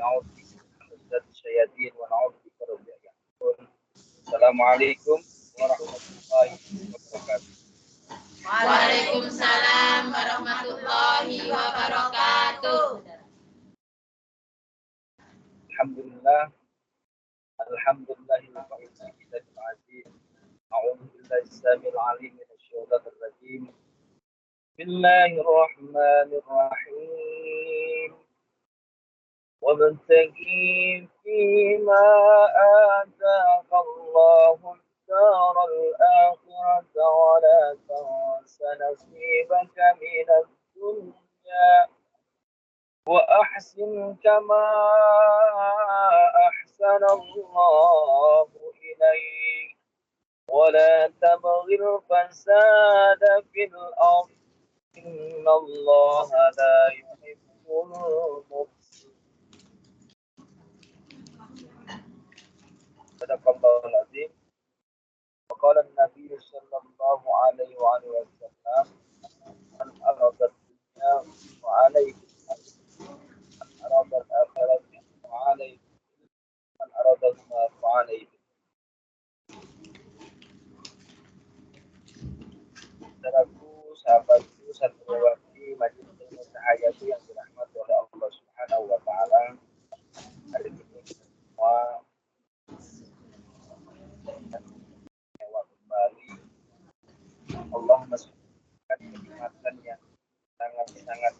na'udzu bika min hamazatis syayatin wa na'udzu bika rabbi an yahdurun. Assalamualaikum warahmatullahi wabarakatuh. Waalaikumsalam warahmatullahi wabarakatuh. Alhamdulillahil aziz. A'udzu billahi samil alim minasyaitonir rajim. Bismillahirrahmanirrahim. وابتغي فيما آتاك الله الدار الآخرة ولا تنس نصيبك من الدنيا وأحسن كما أحسن الله إليك ولا تبغ الفساد في الأرض إن الله لا يحب المفسدين. Sadaqallahul azim. Waqala an-nabiy sallallahu alaihi wa alihi wasallam, man arada dunya wa alaihi man arada al-akhirah wa alaihi man arada al-maut wa alaihi. Saudaraku, sahabatku, santriwati Majelis Ilmu Cahayati yang dirahmati oleh Allah Subhanahu wa taala. Hari ini kita semua kembali Allah masukkan kenikmatan yang sangat-sangat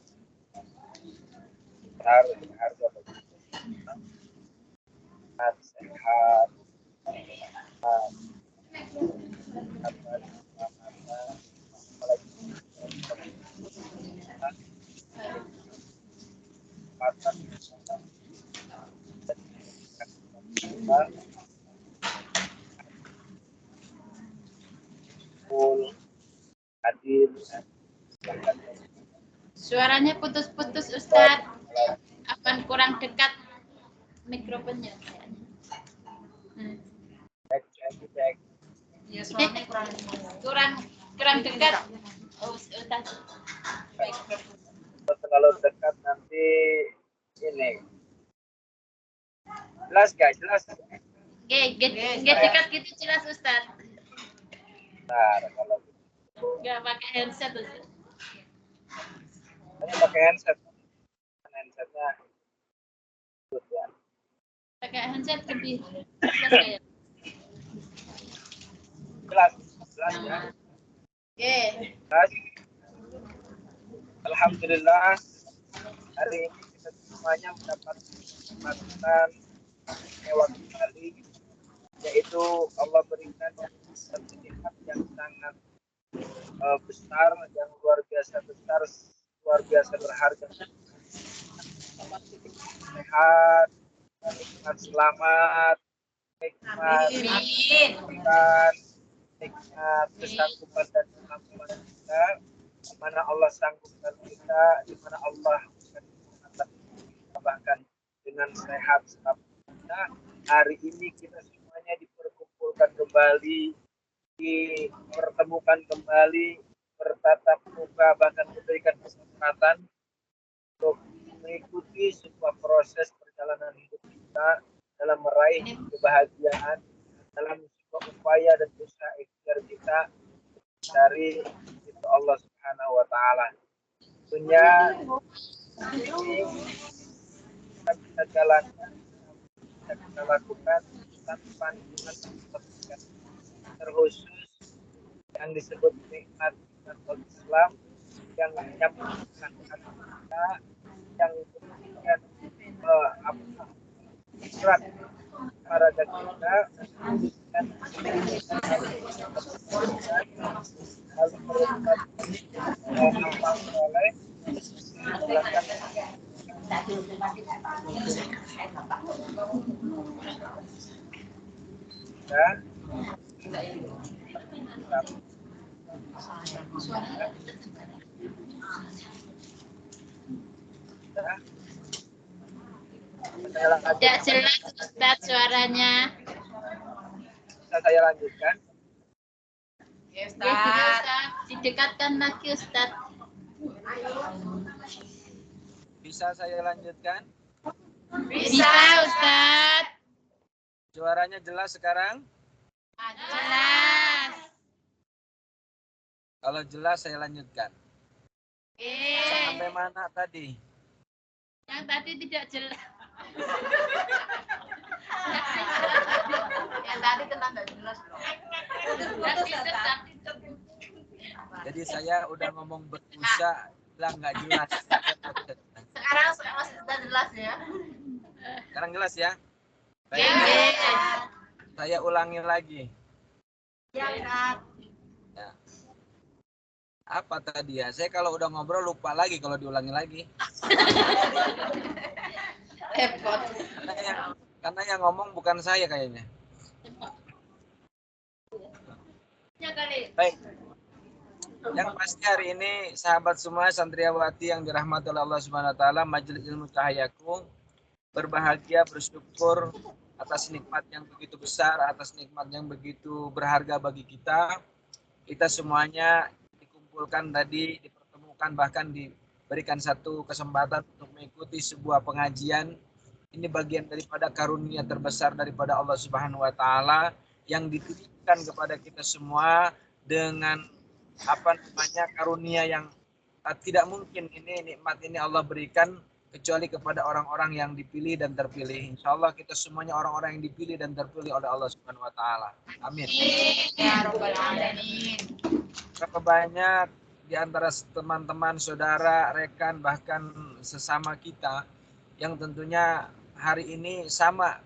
besar berharga bagi kita. Sehat, adil. Suaranya putus-putus Ustadz. Apa kurang dekat mikrofonnya? Cek. Ya, suaranya kurang dekat. Oh, Ustadz. Kalau dekat nanti ini. Jelas guys, jelas. Dekat gitu jelas Ustadz. Nah, kalau Nggak pakai headset Ustadz. Hanya pakai headset. Headsetnya good ya. Pakai headset lebih jelas kayak. Jelas ya. Oke. Jelas. Alhamdulillah hari ini kita semuanya mendapat kesempatan lewat kembali, yaitu Allah berikan satu nikmat yang sangat besar, yang luar biasa besar, luar biasa berharga. Sehat, nikmat selamat, nikmat kesanggupan dan kemampuan kita, di mana Allah sanggupkan kita, di mana Allah bahkan dengan sehat kita. Hari ini kita semuanya diperkumpulkan kembali, dipertemukan kembali, bertatap muka, bahkan diberikan kesempatan untuk mengikuti sebuah proses perjalanan hidup kita dalam meraih kebahagiaan, dalam sebuah upaya dan usaha ikhtiar kita dari itu Allah Subhanahu wa taala. Tentunya ini kita bisa jalankan, kita lakukan tanpa terkhusus yang disebut nikmat Islam yang menyampaikan kita, yang kemudian berat para kita dan lalu merupakan amal soleh Tidak jelas Ustaz suaranya. Bisa saya lanjutkan? Ya, Ustaz. Didekatkan lagi Ustaz. Bisa saya lanjutkan? Bisa, Ustaz. Suaranya jelas sekarang? Jelas. Kalau jelas saya lanjutkan. Sampai Oke. mana tadi? Yang tadi tidak jelas. Yang tadi tentang nggak jelas loh. Jadi saya udah ngomong berbusa, bilang nggak jelas. Sekarang sudah jelas ya. Sekarang jelas ya? Baik. Ya. Saya ulangi lagi. Ya, Kak. Ya. Apa tadi ya? Saya kalau udah ngobrol lupa lagi kalau diulangi lagi. Repot. Karena yang ngomong bukan saya kayaknya. Ya kali. Baik. Yang pasti hari ini sahabat semua santriawati yang dirahmati oleh Allah Subhanahu wa taala, Majelis Ilmu Cahayaku berbahagia, bersyukur atas nikmat yang begitu besar, atas nikmat yang begitu berharga bagi kita. Kita semuanya dikumpulkan tadi, dipertemukan, bahkan diberikan satu kesempatan untuk mengikuti sebuah pengajian. Ini bagian daripada karunia terbesar daripada Allah Subhanahu wa taala yang dititipkan kepada kita semua dengan karunia yang tidak mungkin ini nikmat ini Allah berikan kecuali kepada orang-orang yang dipilih dan terpilih. Insya Allah kita semuanya orang-orang yang dipilih dan terpilih oleh Allah Subhanahu wa taala. Amin. Ya Rabbal Alamin. Berapa banyak di antara teman-teman, saudara, rekan, bahkan sesama kita yang tentunya hari ini sama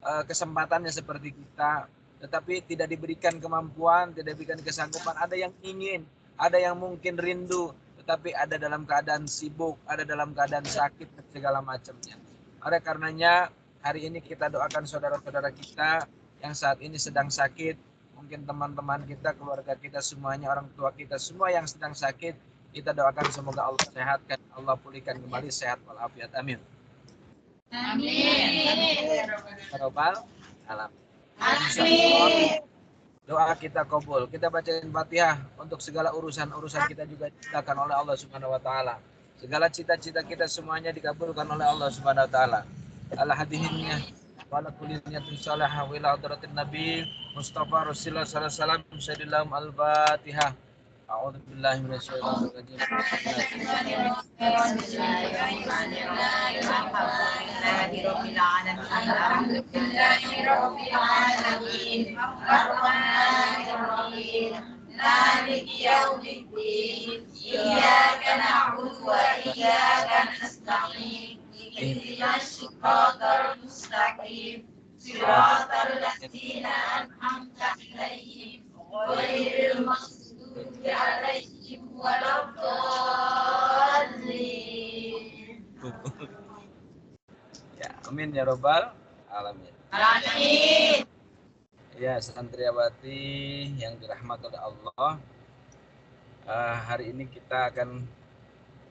kesempatannya seperti kita, tetapi tidak diberikan kemampuan, tidak diberikan kesanggupan. Ada yang ingin, ada yang mungkin rindu, tetapi ada dalam keadaan sibuk, ada dalam keadaan sakit dan segala macamnya. Oleh karenanya hari ini kita doakan saudara-saudara kita yang saat ini sedang sakit, mungkin teman-teman kita, keluarga kita semuanya, orang tua kita semua yang sedang sakit, kita doakan semoga Allah sehatkan, Allah pulihkan kembali sehat walafiat. Amin. Amin. Rabbal alamin. Amin. Doa kita kabul. Kita bacain Fatihah untuk segala urusan-urusan kita juga dikabulkan oleh Allah Subhanahu wa taala. Segala cita-cita kita semuanya dikabulkan oleh Allah Subhanahu wa taala. Al-hadihinnya wala kulli niyatin salihah wa ila hadratin nabi Mustafa Rasulullah sallallahu alaihi wasallam syadillam al-Fatihah. A'udzu billahi minasyaitonir rajim. مالك يوم الدين إياك نعبد وإياك نستعين اهدنا الصراط المستقيم صراط الذين أنعمت عليهم غير المغضوب عليهم ولا الضالين. Ya, amin ya robbal alamin. Amin. Ya, santriawati yang dirahmati oleh Allah, hari ini kita akan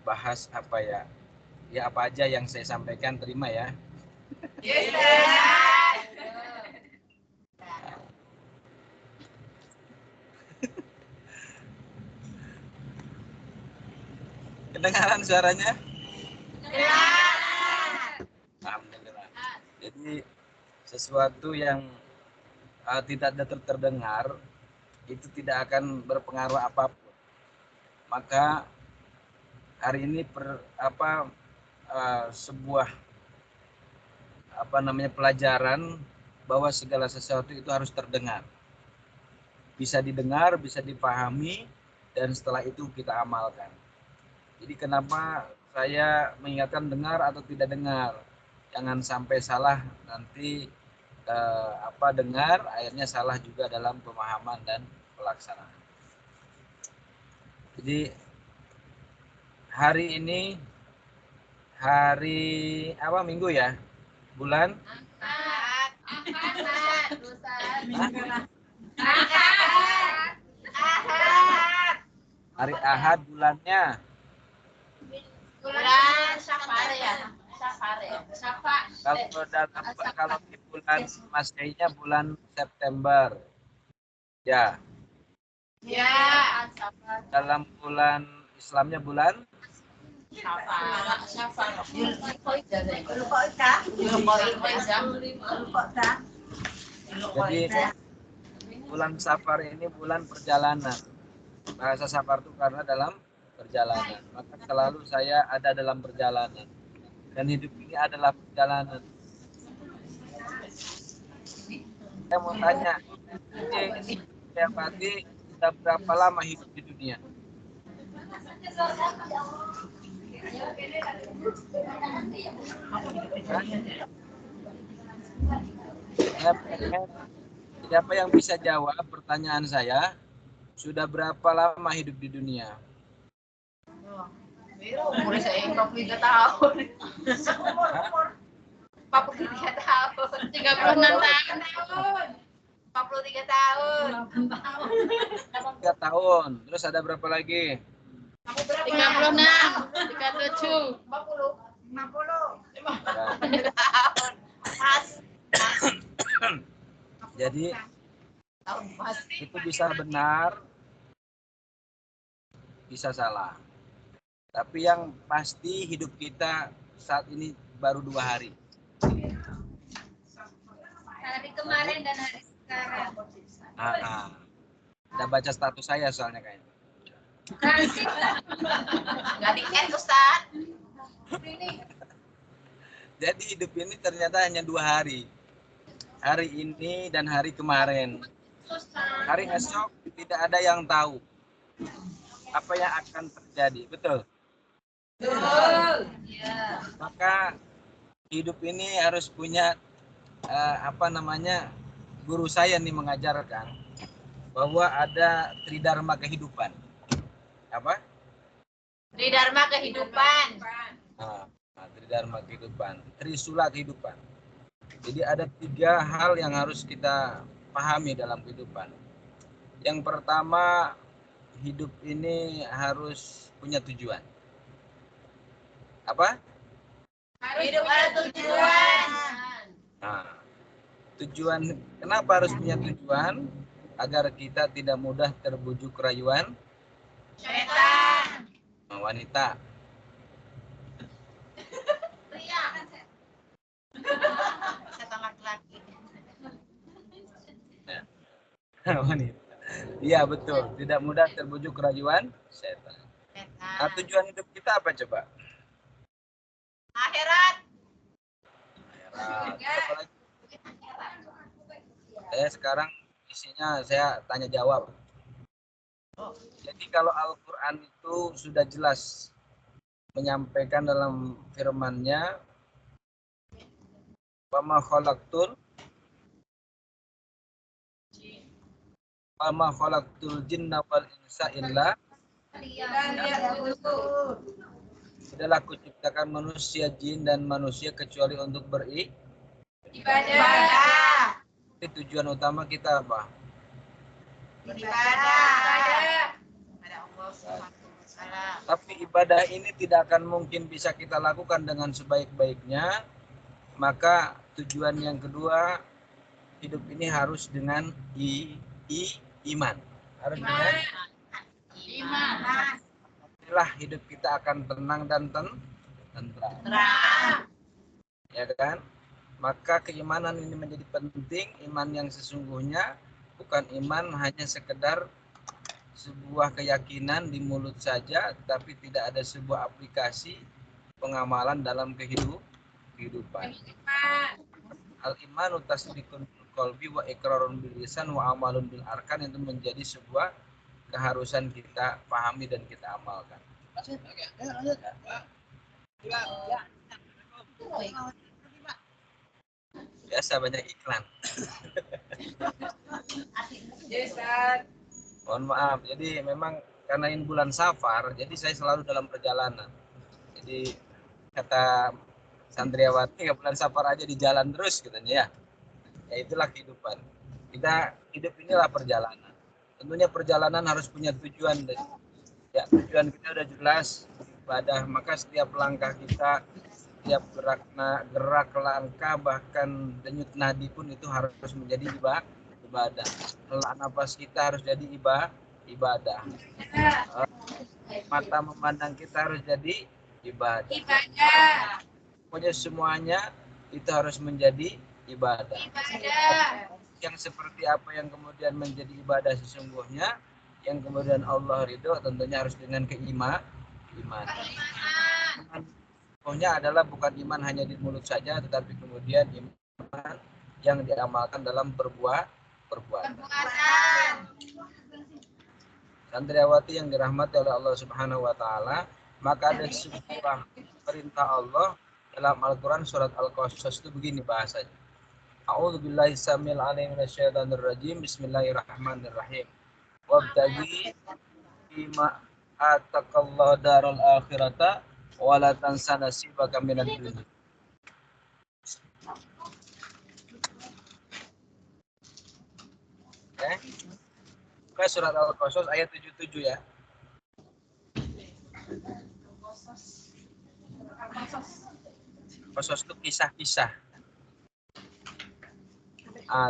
bahas apa ya? Ya apa aja yang saya sampaikan terima ya. Kedengaran suaranya? Alhamdulillah. Jadi sesuatu yang tidak terdengar itu tidak akan berpengaruh apapun. Maka hari ini sebuah pelajaran bahwa segala sesuatu itu harus terdengar. Bisa didengar, bisa dipahami, dan setelah itu kita amalkan. Jadi kenapa saya mengingatkan dengar atau tidak dengar? Jangan sampai salah nanti dengar akhirnya salah juga dalam pemahaman dan pelaksanaan. Jadi hari ini hari Minggu ya? Bulan hari Ahad, bulannya Bulan Syafar ya. Kalau di bulan Masehinya bulan September. Ya. Ya. Dalam bulan Islamnya bulan Jadi bulan Safar ini bulan perjalanan. Bahasa Safar itu karena dalam perjalanan. Maka selalu saya ada dalam perjalanan. Dan hidup ini adalah perjalanan. Saya mau tanya, ini saya berarti sudah berapa lama hidup di dunia? Siapa yang bisa jawab pertanyaan saya? Sudah berapa lama hidup di dunia? Umur saya 43 tahun. 43 tahun. 36 tahun. 43 tahun. 3 tahun. Terus ada berapa lagi? 36, 37, 40, 50 tahun. Mas. Jadi itu bisa benar, bisa salah. Tapi yang pasti hidup kita saat ini baru 2 hari. Hari kemarin dan hari sekarang. Udah baca status saya soalnya kayaknya. Nggak di-end, Ustaz. Jadi hidup ini ternyata hanya 2 hari. Hari ini dan hari kemarin. Hari esok tidak ada yang tahu apa yang akan terjadi. Betul? Betul. Ya. Maka hidup ini harus punya guru saya nih mengajarkan bahwa ada tridharma kehidupan. Apa? Tridharma kehidupan. Tridharma kehidupan, trisula kehidupan. Jadi ada 3 hal yang harus kita pahami dalam kehidupan. Yang pertama, hidup ini harus punya tujuan. Apa? Hidup ada tujuan. Tujuan, kenapa harus punya tujuan? Agar kita tidak mudah terbujuk rayuan Setan. wanita. Pria. Setan laki-laki. Wanita. Iya betul, tidak mudah terbujuk rayuan setan. Nah, tujuan hidup kita apa coba? Akhirat. Apa lagi? Saya sekarang isinya saya tanya jawab. Jadi kalau Al-Quran itu sudah jelas menyampaikan dalam firman-Nya, "Wama khalaqtul jinna wal insa illa tidaklah kuciptakan manusia, jin dan manusia kecuali untuk Ibadah. Jadi tujuan utama kita apa? Ibadah. Tapi ibadah ini tidak akan mungkin bisa kita lakukan dengan sebaik-baiknya. Maka tujuan yang kedua, hidup ini harus dengan iman. Harus dengan Iman. inilah hidup kita akan tenang dan tentram. Ya kan? Maka keimanan ini menjadi penting. Iman yang sesungguhnya bukan iman hanya sekedar sebuah keyakinan di mulut saja, tapi tidak ada sebuah aplikasi pengamalan dalam kehidupan. Al-imanu tasdiqun bil qalbi wa iqrarun bil lisan wa amalun bil arkan, itu menjadi sebuah keharusan kita pahami dan kita amalkan. Biasa banyak iklan. Mohon maaf, jadi memang karena ini bulan Safar, jadi saya selalu dalam perjalanan. Jadi kata Sandriawati, bulan Safar aja di jalan terus katanya ya. Ya itulah kehidupan. Kita hidup inilah perjalanan. Tentunya perjalanan harus punya tujuan. Ya, tujuan kita udah jelas, ibadah. Maka setiap langkah kita, setiap gerak langkah, bahkan denyut nadi pun itu harus menjadi ibadah. Hela nafas kita harus jadi ibadah. Mata memandang kita harus jadi ibadah. Ibadah. Pokoknya semuanya itu harus menjadi ibadah. Ibadah. Yang seperti apa yang kemudian menjadi ibadah sesungguhnya, yang kemudian Allah ridho tentunya harus dengan keimanan. Iman. Pokoknya adalah bukan iman hanya di mulut saja, tetapi kemudian iman yang diamalkan dalam perbuatan. Perbuatan. Santriawati yang dirahmati oleh Allah Subhanahu wa taala, maka ada sebuah perintah Allah dalam Al-Qur'an surat Al-Qasas itu begini bahasanya. A'udzubillahi samil alim minasyaitonir rajim. Bismillahirrahmanirrahim. Wabtaghi bima atakallahu darul akhirata wa la tansa nasibaka minad dunya. Oke, surat Al-Qasas ayat 77 ya. Qasas itu kisah-kisah.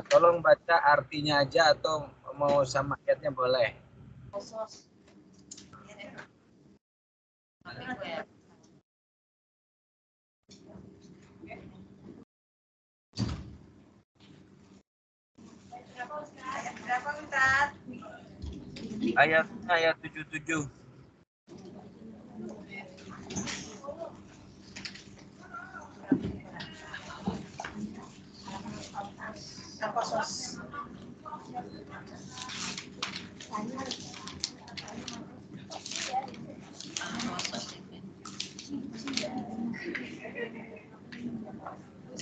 Tolong baca artinya aja atau mau sama ayatnya boleh. Berapa Ustaz? Ayatnya ayat 77.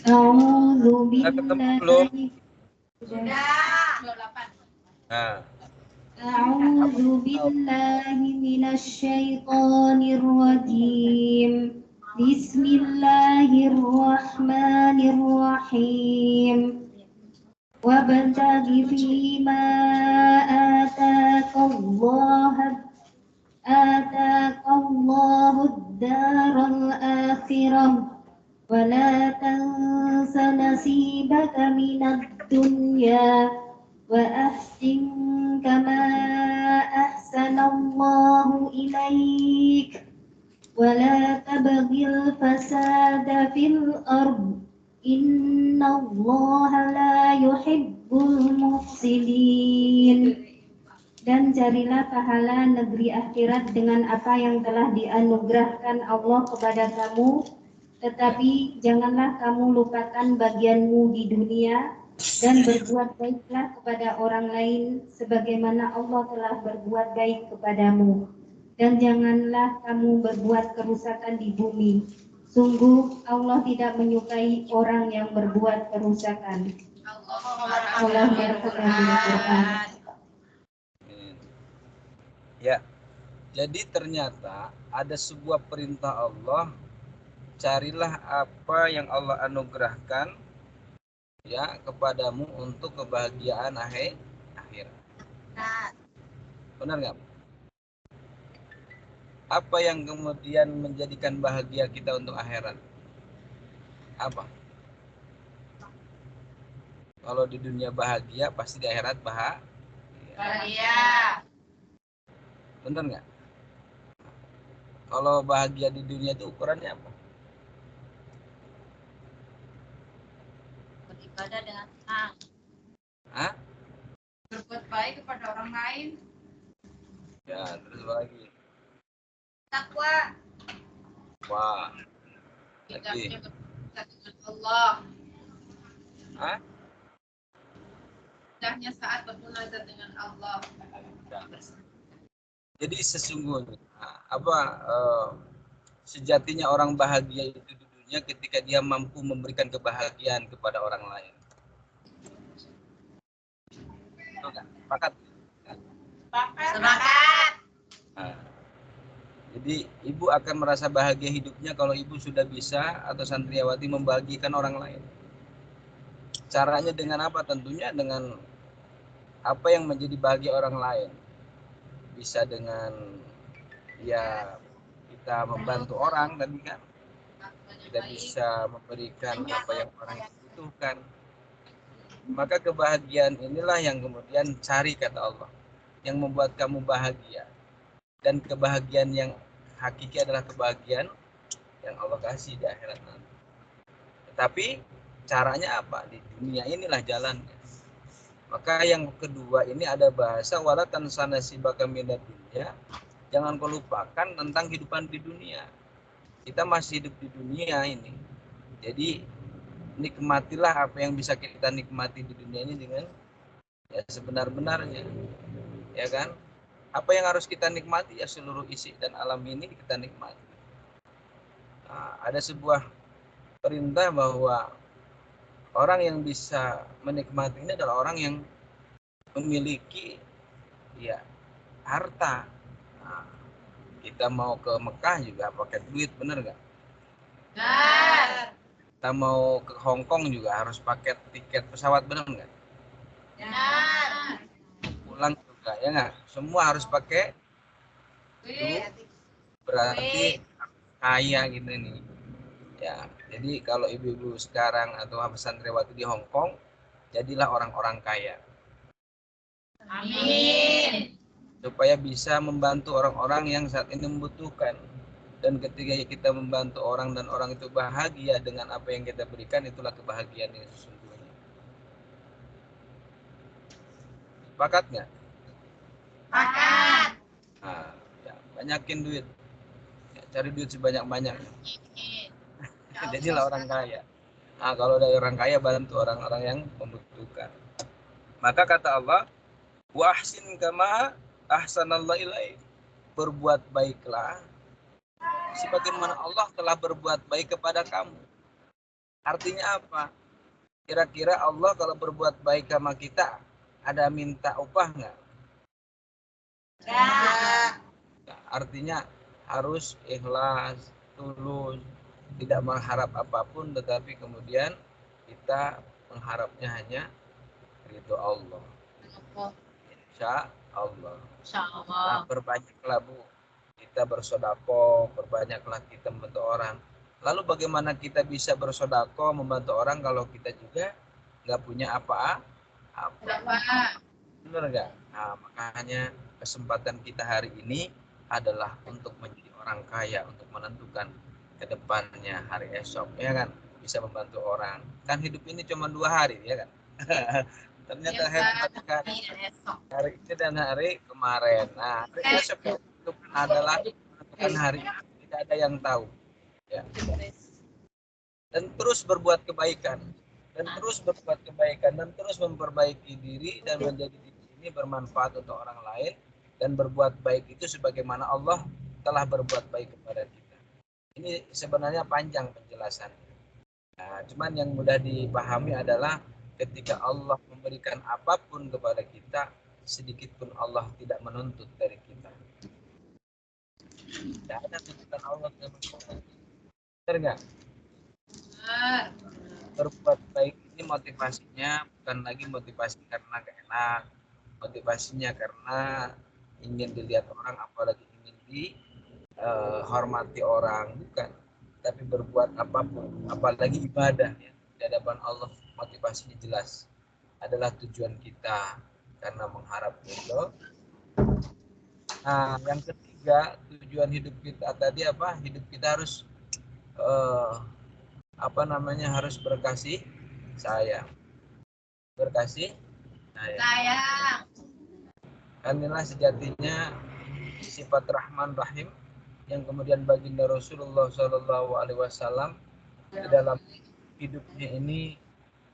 A'udzu Udah ketemu belum? billahi Sudah. 28. Nah, A'udzu billahi minasy syaithanir rajim. Bismillahirrahmanirrahim. Wabtaghi fima ataqallahu ad-daral akhirah wa la tansa nasibaka minad dunya wa ahsin kama ahsanallahu ilaik wa la tabghil fasada fil ard innallaha la yuhibbul mufsidin. Dan carilah pahala negeri akhirat dengan apa yang telah dianugerahkan Allah kepada kamu, tetapi janganlah kamu lupakan bagianmu di dunia dan berbuat baiklah kepada orang lain sebagaimana Allah telah berbuat baik kepadamu. Dan janganlah kamu berbuat kerusakan di bumi. Sungguh Allah tidak menyukai orang yang berbuat kerusakan. Allah berfirman di Quran. ya. Jadi ternyata ada sebuah perintah Allah, carilah apa yang Allah anugerahkan ya kepadamu untuk kebahagiaan akhir. Benar nggak? Apa yang kemudian menjadikan bahagia kita untuk akhirat? Apa? Kalau di dunia bahagia, pasti di akhirat Bahagia. Benar nggak? Kalau bahagia di dunia itu ukurannya apa? Beribadah dengan senang. Hah? Berbuat baik kepada orang lain. Ya, terus apa lagi? Takwa. Wah. Tidaknya Lagi. berdoa dengan Allah. Hah? Tidaknya saat bermunajat dengan Allah. Jadi sesungguhnya sejatinya orang bahagia itu di dunia ketika dia mampu memberikan kebahagiaan kepada orang lain. Betul nggak? Sepakat? Semangat. Nah, jadi ibu akan merasa bahagia hidupnya kalau ibu sudah bisa atau santriawati membahagiakan orang lain. Caranya dengan apa? Tentunya dengan apa yang menjadi bahagia orang lain. Bisa dengan ya kita membantu orang tadi kan, kita bisa memberikan apa yang orang butuhkan. Maka kebahagiaan inilah yang kemudian cari kata Allah, yang membuat kamu bahagia. Dan kebahagiaan yang hakiki adalah kebahagiaan yang Allah kasih di akhirat nanti. Tetapi caranya apa? Di dunia inilah jalannya. Maka yang kedua ini ada bahasa wala tansa nasibaka minad dunya. Jangan kau lupakan tentang kehidupan di dunia. Kita masih hidup di dunia ini. Jadi nikmatilah apa yang bisa kita nikmati di dunia ini dengan ya sebenar-benarnya. Ya kan? Apa yang harus kita nikmati ya seluruh isi dan alam ini kita nikmati. Nah, ada sebuah perintah bahwa orang yang bisa menikmati ini adalah orang yang memiliki ya harta. Nah, kita mau ke Mekah juga pakai duit, bener nggak? Benar. Kita mau ke Hong Kong juga harus pakai tiket pesawat, bener nggak? Benar. Pulang juga ya nggak? Semua harus pakai Duit. berarti kaya gitu nih. Ya, jadi kalau ibu-ibu sekarang atau santriwati di Hong Kong, jadilah orang-orang kaya. Amin. Supaya bisa membantu orang-orang yang saat ini membutuhkan. Dan ketika kita membantu orang dan orang itu bahagia dengan apa yang kita berikan, itulah kebahagiaan yang sesungguhnya. Sepakat nggak? Sepakat. Nah, ya, banyakin duit. Ya, cari duit sebanyak-banyaknya. Jadilah orang kaya. Nah, kalau ada orang kaya, bantu orang-orang yang membutuhkan. Maka kata Allah, wa ahsin kama ahsanallahu ilaik. Berbuat baiklah sebagaimana Allah telah berbuat baik kepada kamu. Artinya apa? Kira-kira Allah kalau berbuat baik sama kita, ada minta upah nggak? Enggak. Nah, artinya harus ikhlas, tulus, tidak mengharap apapun, tetapi kemudian kita mengharapnya hanya ridho Allah. Insya Allah. Nah, perbanyaklah Bu, kita bersodako, perbanyaklah kita membantu orang. Lalu bagaimana kita bisa bersodako membantu orang kalau kita juga nggak punya apa-apa? Benar nggak? Nah, makanya kesempatan kita hari ini adalah untuk menjadi orang kaya, untuk menentukan ke depannya hari esok, ya kan? Bisa membantu orang. Kan hidup ini cuma 2 hari, ya kan? Ternyata hari ini dan hari kemarin. Nah, hari esok itu adalah menentukan hari tidak ada yang tahu. Ya. Dan terus berbuat kebaikan. Dan terus berbuat kebaikan. Dan terus memperbaiki diri dan menjadi diri ini bermanfaat untuk orang lain. Dan berbuat baik itu sebagaimana Allah telah berbuat baik kepada kita. Ini sebenarnya panjang penjelasannya. Nah, cuman yang mudah dipahami adalah ketika Allah memberikan apapun kepada kita, sedikit pun Allah tidak menuntut dari kita. Tidak ada tuntutan Allah sama kita. Benar nggak? Berbuat baik ini motivasinya bukan lagi motivasi karena enak, motivasinya karena ingin dilihat orang, apalagi ingin dihormati orang, bukan. Tapi berbuat apapun, apalagi ibadah ya, di hadapan Allah, motivasinya jelas adalah tujuan kita karena mengharap ridho. Nah, yang ketiga, tujuan hidup kita tadi apa? Hidup kita harus harus berkasih sayang. Berkasih sayang. Inilah sejatinya sifat Rahman Rahim yang kemudian baginda Rasulullah SAW di dalam hidupnya ini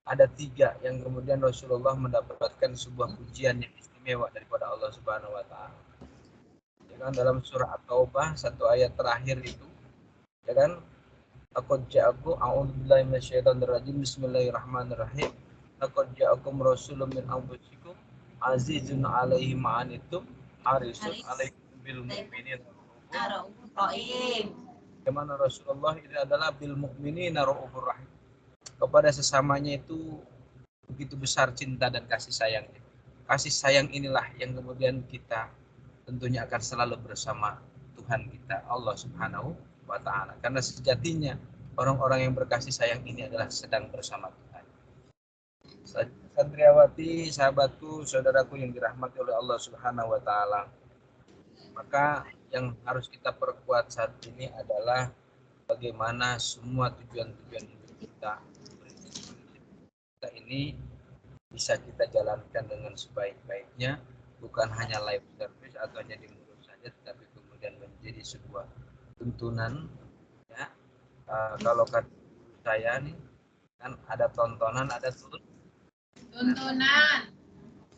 ada 3 yang kemudian Rasulullah mendapatkan sebuah pujian yang istimewa daripada Allah Subhanahu Wa Taala. Ya kan, dalam surah At-Taubah 1 ayat terakhir itu, ya kan, laqad ja'akum a'udzubillahi minasyaitonir rajim bismillahirrahmanirrahim laqad ja'akum rasulun min anfusikum azizun 'alaihi ma anittum harisun 'alaikum bil mu'minina raufur rahim. Bagaimana Rasulullah ini adalah bil mu'minina raufur rahim. Kepada sesamanya itu begitu besar cinta dan kasih sayangnya. Kasih sayang inilah yang kemudian kita tentunya akan selalu bersama Tuhan kita, Allah Subhanahu wa Ta'ala. Karena sejatinya orang-orang yang berkasih sayang ini adalah sedang bersama Tuhan. Santriawati, sahabatku, saudaraku yang dirahmati oleh Allah Subhanahu wa Ta'ala. Maka yang harus kita perkuat saat ini adalah bagaimana semua tujuan-tujuan hidup kita ini bisa kita jalankan dengan sebaik-baiknya, bukan hanya live service atau hanya di mulut saja, tetapi kemudian menjadi sebuah tuntunan. Ya, kalau kata saya nih, kan ada tontonan, ada tuntunan.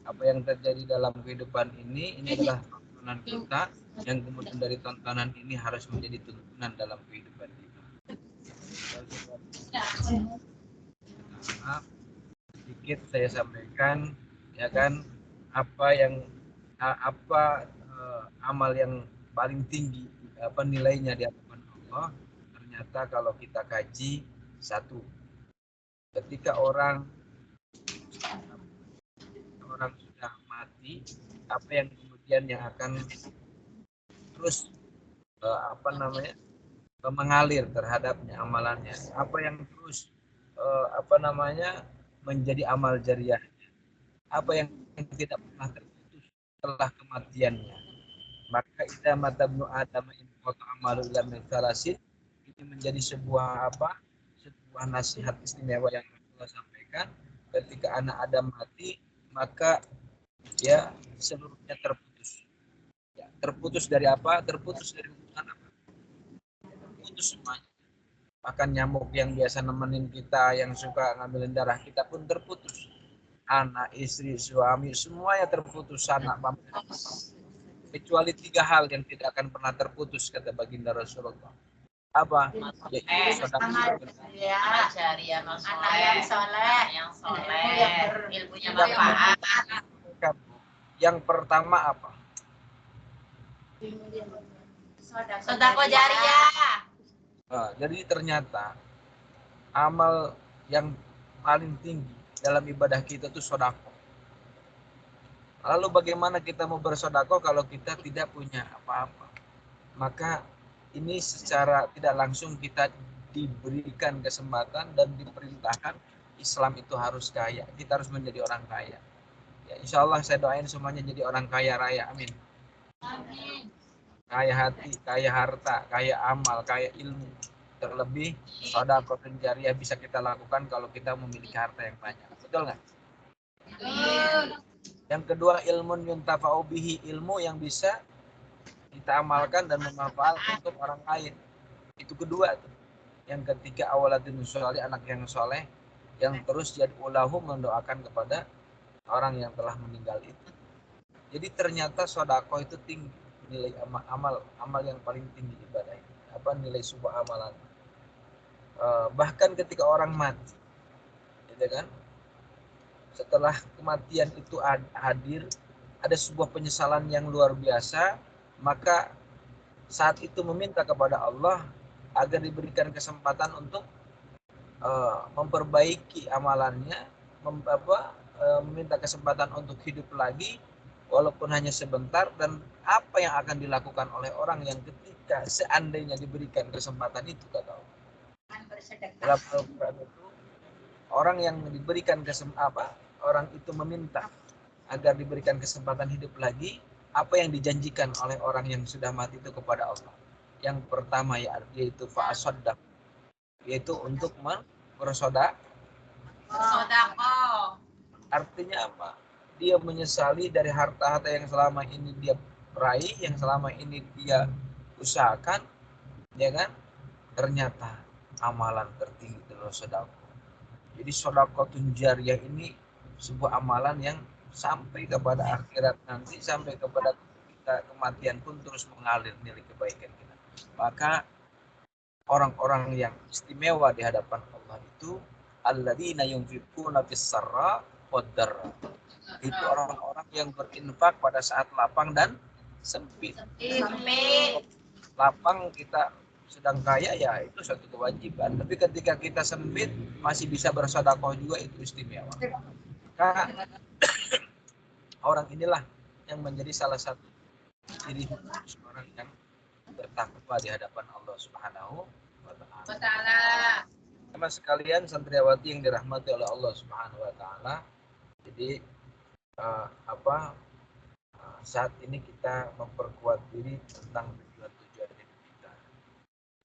Apa yang terjadi dalam kehidupan ini adalah tontonan kita, yang kemudian dari tontonan ini harus menjadi tuntunan dalam kehidupan kita. Sedikit saya sampaikan, ya kan, apa amal yang paling tinggi, apa nilainya di hadapan Allah. Ternyata kalau kita kaji, satu, ketika orang sudah mati, apa yang kemudian yang akan terus mengalir terhadapnya amalannya, apa yang terus menjadi amal jariah, apa yang tidak pernah terputus setelah kematiannya. Maka idza mata ibnu adam in qata amalu illa min thalasin, ini menjadi sebuah nasihat istimewa yang Rasulullah sampaikan. Ketika anak Adam mati, maka ya seluruhnya terputus. Ya, terputus dari apa? Terputus dari hubungan apa? Terputus semuanya. Bahkan nyamuk yang biasa nemenin kita, yang suka ngambilin darah kita pun terputus. Anak, istri, suami, semuanya terputus. Anak, bapak, kecuali 3 hal yang tidak akan pernah terputus, kata baginda Rasulullah. Apa? Yaitu Amal jariah, anak yang soleh, ilmunya manfaat. Yang pertama apa? Sedekah jariah. Jadi ternyata amal yang paling tinggi dalam ibadah kita itu sedekah. Lalu bagaimana kita mau bersedekah kalau kita tidak punya apa-apa? Maka ini secara tidak langsung kita diberikan kesempatan dan diperintahkan Islam itu harus kaya. Kita harus menjadi orang kaya. Ya, insya Allah saya doain semuanya jadi orang kaya raya. Amin. Amin. Kaya hati, kaya harta, kaya amal, kaya ilmu. Terlebih sedekah jariah bisa kita lakukan kalau kita memiliki harta yang banyak. Betul nggak? Betul. Yang kedua, ilmun yuntafa'u bihi, ilmu yang bisa kita amalkan dan memanfaatkan untuk orang lain. Itu kedua tuh. Yang ketiga, awaladun sholih, anak yang soleh yang terus yad'ulahu, mendoakan kepada orang yang telah meninggal itu. Jadi ternyata sedekah itu tinggi nilai amal yang paling tinggi ibadah ini. Apa nilai sebuah amalan? Bahkan ketika orang mati, gitu kan? Setelah kematian itu hadir, ada sebuah penyesalan yang luar biasa, maka saat itu meminta kepada Allah agar diberikan kesempatan untuk memperbaiki amalannya, meminta kesempatan untuk hidup lagi walaupun hanya sebentar, dan apa yang akan dilakukan oleh orang yang ketika seandainya diberikan kesempatan itu, kata Allah. Dalam Al-Quran itu orang yang diberikan orang itu meminta agar diberikan kesempatan hidup lagi, apa yang dijanjikan oleh orang yang sudah mati itu kepada Allah. Yang pertama yaitu fa'asaddaq, yaitu untuk bersedekah. Artinya apa? Dia menyesali dari harta-harta yang selama ini dia raih, yang selama ini dia usahakan, ya kan? Ternyata amalan tertinggi adalah sedekah. Jadi sedekah jariah ini sebuah amalan yang sampai kepada akhirat nanti, sampai kepada kita kematian pun terus mengalir nilai kebaikan kita. Maka orang-orang yang istimewa di hadapan Allah itu alladzina yunfiquna fis-sarra wad-dharra. Itu orang-orang yang berinfak pada saat lapang dan sempit. Lapang kita sedang kaya, ya itu satu kewajiban. Tapi ketika kita sempit masih bisa bersedekah juga, itu istimewa. Maka orang inilah yang menjadi salah satu ciri orang yang bertakwa di hadapan Allah Subhanahu wa Ta'ala. Teman sekalian, santriwati yang dirahmati oleh Allah Subhanahu wa Ta'ala. Jadi saat ini kita memperkuat diri tentang tujuan-tujuan hidup kita.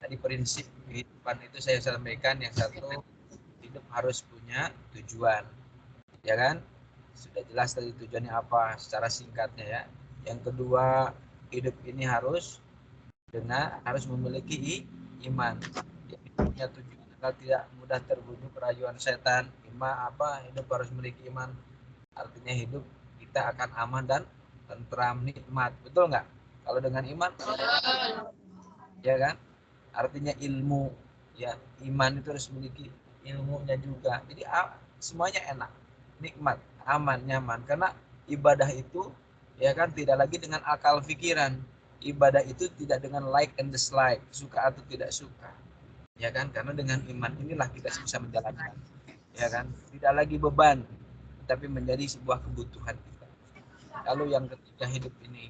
Tadi prinsip kehidupan itu saya sampaikan, yang satu, hidup harus punya tujuan, ya kan? Sudah jelas tadi tujuannya apa secara singkatnya ya. Yang kedua, hidup ini harus memiliki iman. Hidup punya tujuan agar tidak mudah terbunuh kerayuan setan. Hidup harus memiliki iman. Artinya hidup kita akan aman dan tentram, nikmat. Betul nggak? Kalau dengan iman, ya kan? Artinya ilmu, ya, iman itu harus memiliki ilmunya juga. Jadi semuanya enak, nikmat, aman, nyaman. Karena ibadah itu, ya kan, tidak lagi dengan akal pikiran. Ibadah itu tidak dengan like and dislike, suka atau tidak suka, ya kan? Karena dengan iman inilah kita bisa menjalankan, ya kan? Tidak lagi beban, tapi menjadi sebuah kebutuhan kita. Lalu yang ketiga, hidup ini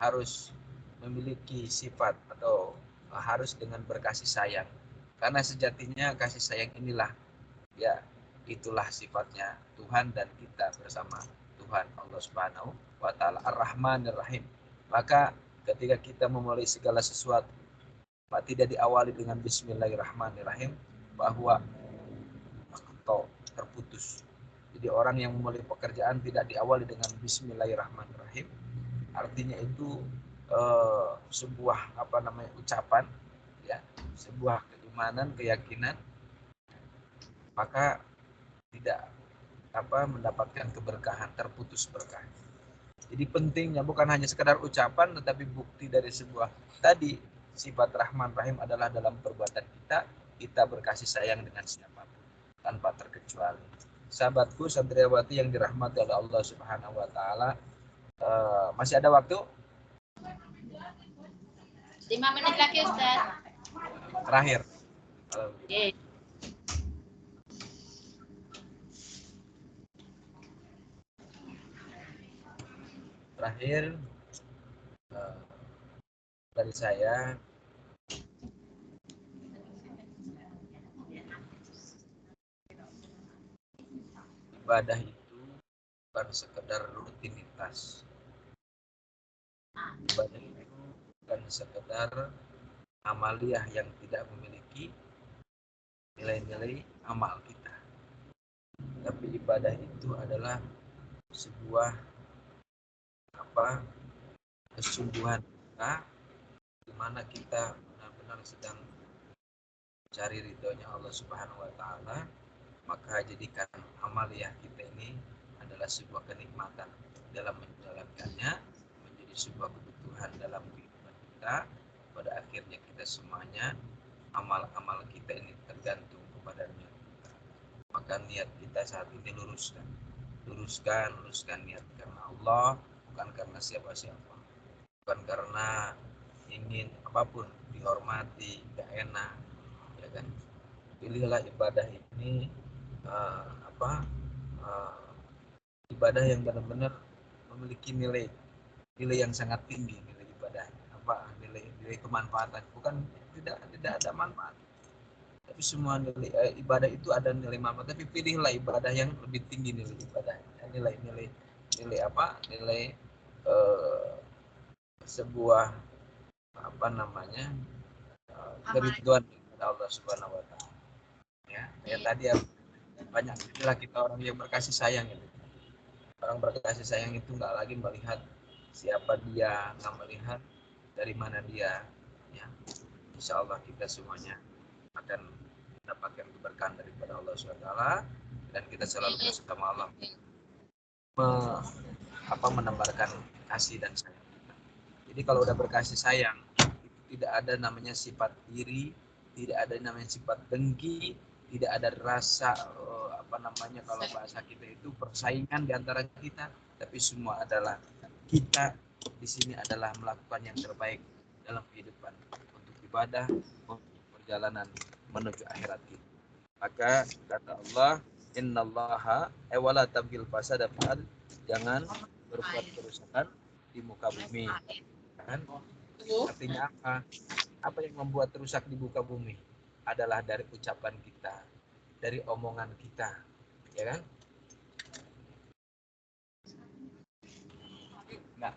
harus memiliki sifat atau harus dengan berkasih sayang. Karena sejatinya kasih sayang inilah, ya, itulah sifatnya Tuhan dan kita bersama Tuhan Allah Subhanahu wa taala Ar-Rahmanir Rahim. Maka ketika kita memulai segala sesuatu, tidak diawali dengan Bismillahirrahmanirrahim, bahwa atau terputus. Jadi orang yang memulai pekerjaan tidak diawali dengan Bismillahirrahmanirrahim, artinya itu sebuah ucapan, ya, sebuah keimanan, keyakinan, maka tidak mendapatkan keberkahan, terputus berkah. Jadi pentingnya bukan hanya sekedar ucapan, tetapi bukti dari sebuah tadi sifat Rahman Rahim adalah dalam perbuatan kita berkasih sayang dengan siapapun tanpa terkecuali. Sahabatku santriwati yang dirahmati oleh Allah Subhanahu wa taala, masih ada waktu? 5 menit lagi, Ustaz. Terakhir. Oke. Terakhir dari saya, ibadah itu bukan sekedar rutinitas. Ibadah itu bukan sekedar amaliyah yang tidak memiliki nilai-nilai amal kita. Tapi ibadah itu adalah sebuah kesungguhan kita, di mana kita benar-benar sedang mencari ridhonya Allah Subhanahu wa taala. Maka jadikan amaliyah kita ini adalah sebuah kenikmatan dalam menjalankannya, menjadi sebuah kebutuhan dalam kehidupan kita. Pada akhirnya kita semuanya, amal-amal kita ini tergantung kepada niat kita. Maka niat kita saat ini luruskan niat karena Allah, bukan karena siapa-siapa, bukan karena ingin apapun dihormati, gak enak, ya kan? Pilihlah ibadah ini ibadah yang benar-benar memiliki nilai yang sangat tinggi, nilai ibadah, nilai kemanfaatan. Bukan tidak ada manfaat, tapi semua nilai ibadah itu ada nilai manfaat. Tapi pilihlah ibadah yang lebih tinggi nilai ibadah, nilai sebuah keridhaan kepada Allah Subhanahu wa taala. Ya, tadi banyak itulah kita orang yang berkasih sayang itu. Orang berkasih sayang itu nggak lagi melihat siapa dia, nggak melihat dari mana dia. Ya, insya Allah kita semuanya akan mendapatkan keberkahan daripada Allah SWT, dan kita selalu bersama Allah menebarkan kasih dan sayang kita. Jadi kalau udah berkasih sayang, tidak ada namanya sifat iri, tidak ada namanya sifat dengki, tidak ada rasa kalau bahasa kita itu persaingan di antara kita, tapi semua adalah kita di sini adalah melakukan yang terbaik dalam kehidupan untuk ibadah, untuk perjalanan menuju akhirat kita. Maka kata Allah, innallaha wala tabghil fasada fil, jangan berbuat kerusakan di muka bumi. Kan? Artinya apa? Apa yang membuat rusak di muka bumi adalah dari ucapan kita, dari omongan kita, ya kan? Nah,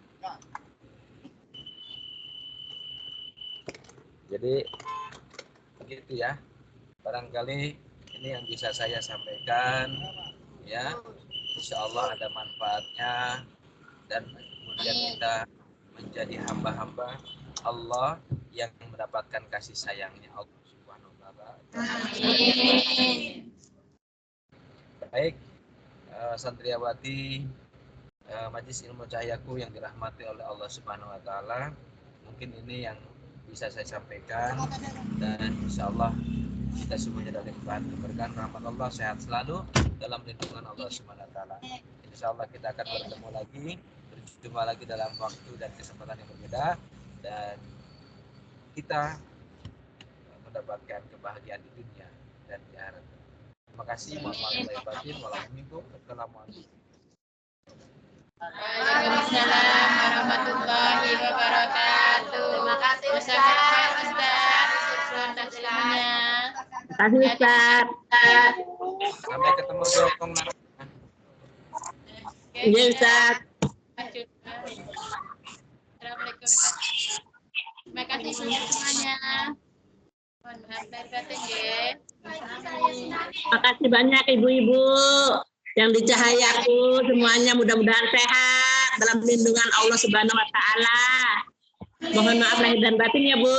jadi Begitu ya. Barangkali ini yang bisa saya sampaikan ya. Insya Allah ada manfaatnya dan kemudian kita menjadi hamba-hamba Allah yang mendapatkan kasih sayangnya Allah Subhanahu wa taala. Baik, santriwati Majelis Ilmu Cahayaku yang dirahmati oleh Allah Subhanahu wa taala. Mungkin ini yang bisa saya sampaikan dan insyaallah kita semuanya dari keberkahan rahmat Allah sehat selalu dalam lindungan Allah Subhanahu wa taala. Insyaallah kita akan bertemu lagi, berjumpa lagi dalam waktu dan kesempatan yang berbeda dan kita mendapatkan kebahagiaan di dunia dan di akhirat. Terima kasih. Mohon maaf lahir batin. Wassalamualaikum. Waalaikumsalam warahmatullahi wabarakatuh. Terima kasih Ustaz. Atas ilmunya. Terima kasih Ustaz. Sampai ketemu di Hongkong nanti. Iya Ustaz. Assalamualaikum. Terima kasih semuanya. Mohon maaf lahir batin ya. Terima kasih banyak ibu-ibu yang di Cahayaku, semuanya mudah-mudahan sehat dalam lindungan Allah Subhanahu wa taala. Mohon maaf lahir dan batin ya, Bu.